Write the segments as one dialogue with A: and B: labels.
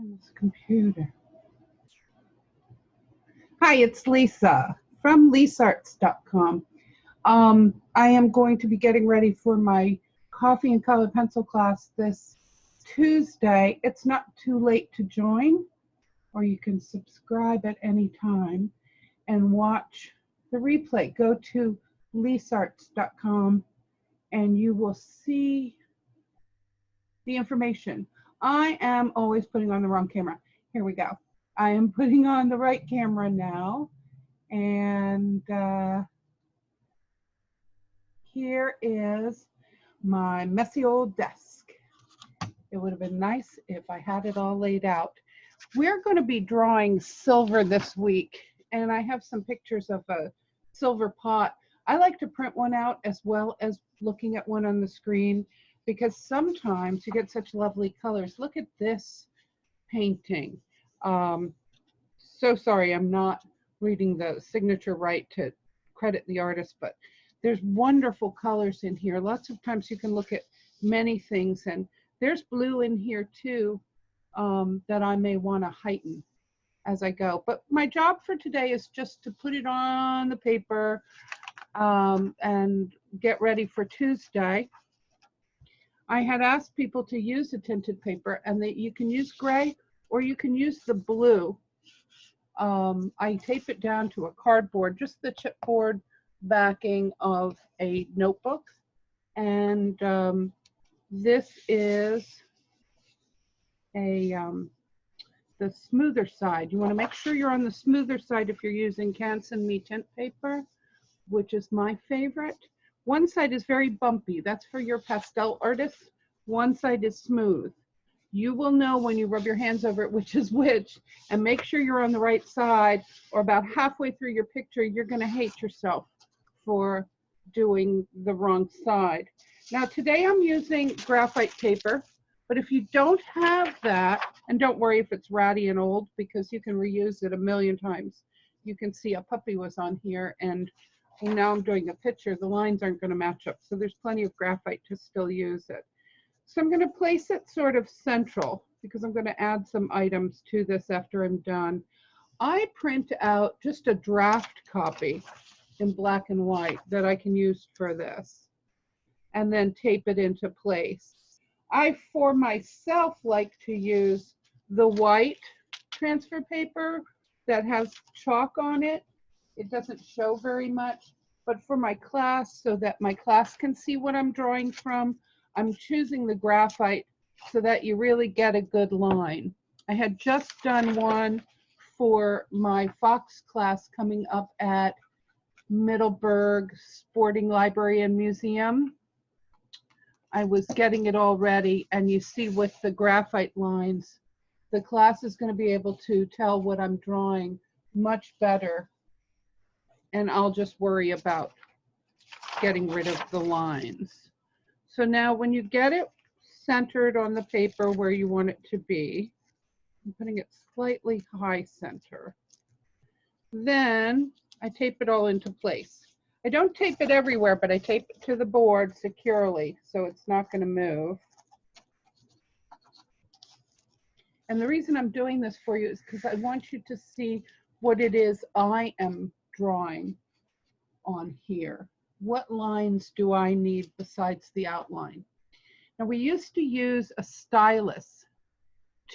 A: on this computer. Hi, it's Lisa from LisaArts.com. I am going to be getting ready for my coffee and colored pencil class this Tuesday. It's not too late to join, or you can subscribe at any time and watch the replay. Go to LisaArts.com and you will see the information. I am always putting on the wrong camera. Here we go. I am putting on the right camera now, and here is my messy old desk. It would have been nice if I had it all laid out. We're going to be drawing silver this week, and I have some pictures of a silver pot. I like to print one out as well as looking at one on the screen, because sometimes you get such lovely colors. Look at this painting. So sorry, I'm not reading the signature right to credit the artist, but there's wonderful colors in here. Lots of times you can look at many things, and there's blue in here too that I may want to heighten as I go. But my job for today is just to put it on the paper and get ready for Tuesday. I had asked people to use a tinted paper, and you can use gray or you can use the blue. I tape it down to a cardboard, just the chipboard backing of a notebook. And this is the smoother side. You want to make sure you're on the smoother side if you're using Canson Me tint paper, which is my favorite. One side is very bumpy. That's for your pastel artists. One side is smooth. You will know when you rub your hands over it which is which, and make sure you're on the right side, or about halfway through your picture, you're going to hate yourself for doing the wrong side. Now today I'm using graphite paper, but if you don't have that, and don't worry if it's ratty and old, because you can reuse it a million times. You can see a puppy was on here, and now I'm doing a picture. The lines aren't going to match up, so there's plenty of graphite to still use it. So I'm going to place it sort of central, because I'm going to add some items to this after I'm done. I print out just a draft copy in black and white that I can use for this, and then tape it into place. I, for myself, like to use the white transfer paper that has chalk on it. It doesn't show very much, but for my class, so that my class can see what I'm drawing from, I'm choosing the graphite so that you really get a good line. I had just done one for my Fox class coming up at Middleburg Sporting Library and Museum. I was getting it all ready, and you see with the graphite lines, the class is going to be able to tell what I'm drawing much better, and I'll just worry about getting rid of the lines. So now when you get it centered on the paper where you want it to be, I'm putting it slightly high center. Then I tape it all into place. I don't tape it everywhere, but I tape it to the board securely so it's not going to move. And the reason I'm doing this for you is because I want you to see what it is I am drawing on here. What lines do I need besides the outline? Now, we used to use a stylus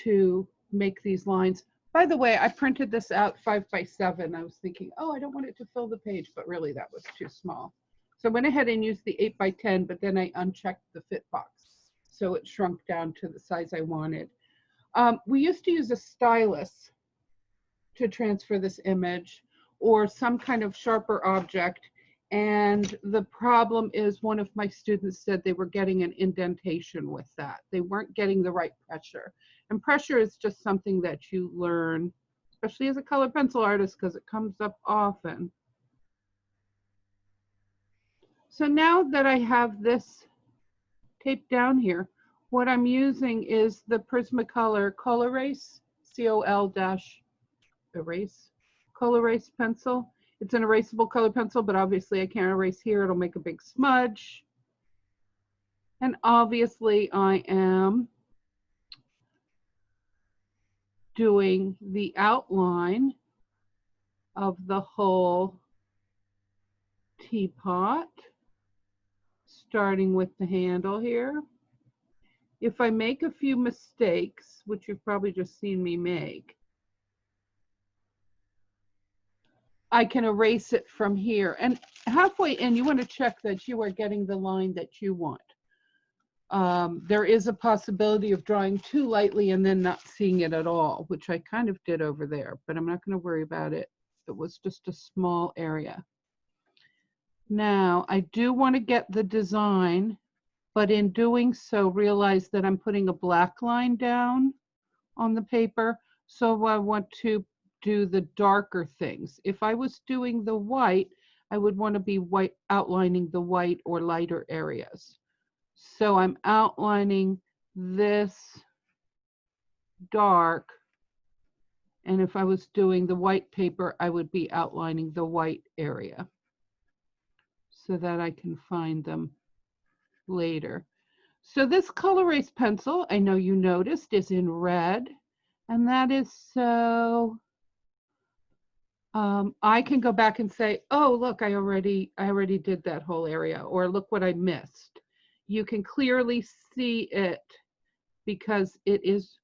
A: to make these lines. By the way, I printed this out 5x7. I was thinking, oh, I don't want it to fill the page, but really that was too small. So I went ahead and used the 8x10, but then I unchecked the fit box, so it shrunk down to the size I wanted. We used to use a stylus to transfer this image, or some kind of sharper object. And the problem is, one of my students said they were getting an indentation with that. They weren't getting the right pressure. And pressure is just something that you learn, especially as a colored pencil artist, because it comes up often. So now that I have this taped down here, what I'm using is the Prismacolor Colorase, C-O-L-erase, Colorase pencil. It's an erasable colored pencil, but obviously I can't erase here. It'll make a big smudge. And obviously I am doing the outline of the whole teapot, starting with the handle here. If I make a few mistakes, which you've probably just seen me make, I can erase it from here. And halfway in, you want to check that you are getting the line that you want. There is a possibility of drawing too lightly and then not seeing it at all, which I kind of did over there, but I'm not going to worry about it. It was just a small area. Now, I do want to get the design, but in doing so, realize that I'm putting a black line down on the paper. So I want to do the darker things. If I was doing the white, I would want to be outlining the white or lighter areas. So I'm outlining this dark, and if I was doing the white paper, I would be outlining the white area so that I can find them later. So this color erase pencil, I know you noticed, is in red, and that is so I can go back and say, oh, look, I already did that whole area, or look what I missed. You can clearly see it because it is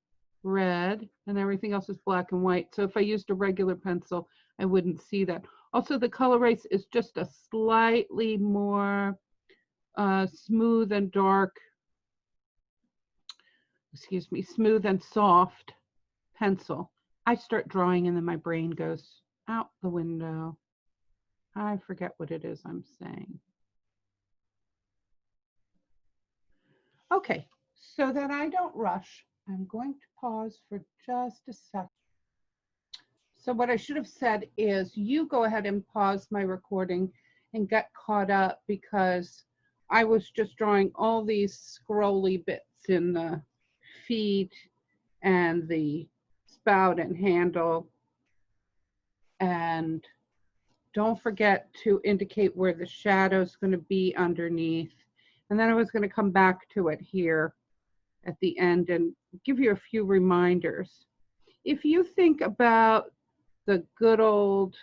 A: red and everything else is black and white. So if I used a regular pencil, I wouldn't see that. Also, the color erase is just a slightly more smooth and dark, excuse me, smooth and soft pencil. I start drawing and then my brain goes out the window. I forget what it is I'm saying. Okay, so that I don't rush, I'm going to pause for just a second. So what I should have said is you go ahead and pause my recording and get caught up, because I was just drawing all these scrolly bits in the feet and the spout and handle. And don't forget to indicate where the shadow is going to be underneath. And then I was going to come back to it here at the end and give you a few reminders. If you think about the good old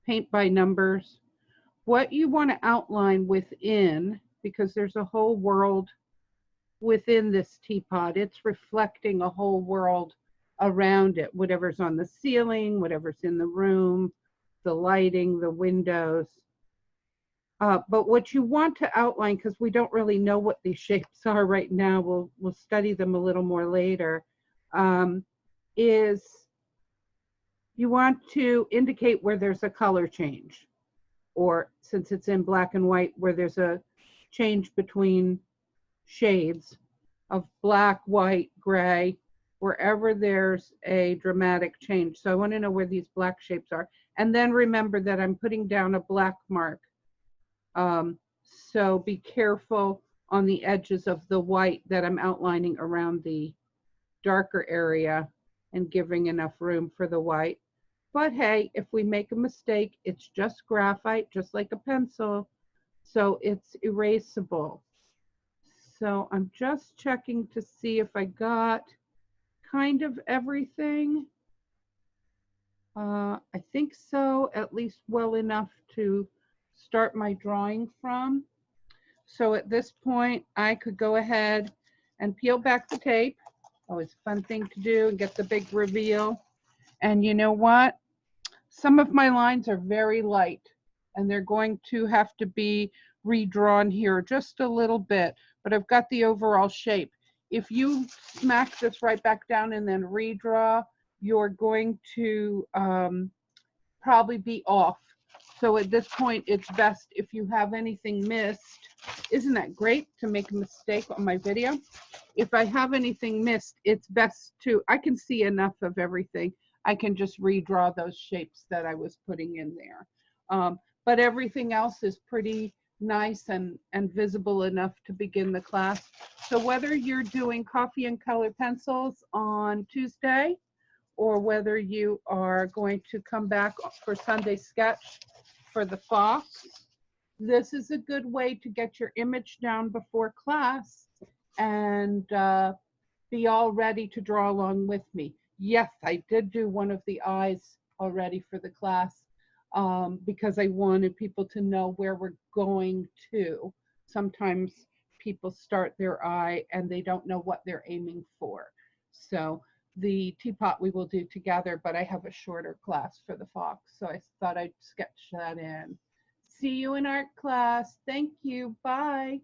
A: paint by numbers, what you want to outline within, because there's a whole world within this teapot, it's reflecting a whole world around it, whatever's on the ceiling, whatever's in the room, the lighting, the windows. But what you want to outline, because we don't really know what these shapes are right now, we'll study them a little more later, is you want to indicate where there's a color change, or since it's in black and white, where there's a change between shades of black, white, gray, wherever there's a dramatic change. So I want to know where these black shapes are. And then remember that I'm putting down a black mark. So be careful on the edges of the white that I'm outlining around the darker area and giving enough room for the white. But hey, if we make a mistake, it's just graphite, just like a pencil, so it's erasable. So I'm just checking to see if I got kind of everything. I think so, at least well enough to start my drawing from. So at this point, I could go ahead and peel back the tape. Always a fun thing to do, and get the big reveal. And you know what? Some of my lines are very light, and they're going to have to be redrawn here just a little bit, but I've got the overall shape. If you smack this right back down and then redraw, you're going to probably be off. So at this point, it's best if you have anything missed. Isn't that great to make a mistake on my video? If I have anything missed, it's best to, I can see enough of everything. I can just redraw those shapes that I was putting in there. But everything else is pretty nice and visible enough to begin the class. So whether you're doing coffee and color pencils on Tuesday, or whether you are going to come back for Sunday sketch for the fox, this is a good way to get your image down before class and be all ready to draw along with me. Yes, I did do one of the eyes already for the class, because I wanted people to know where we're going to. Sometimes people start their eye and they don't know what they're aiming for. So the teapot we will do together, but I have a shorter class for the fox, so I thought I'd sketch that in. See you in art class. Thank you. Bye.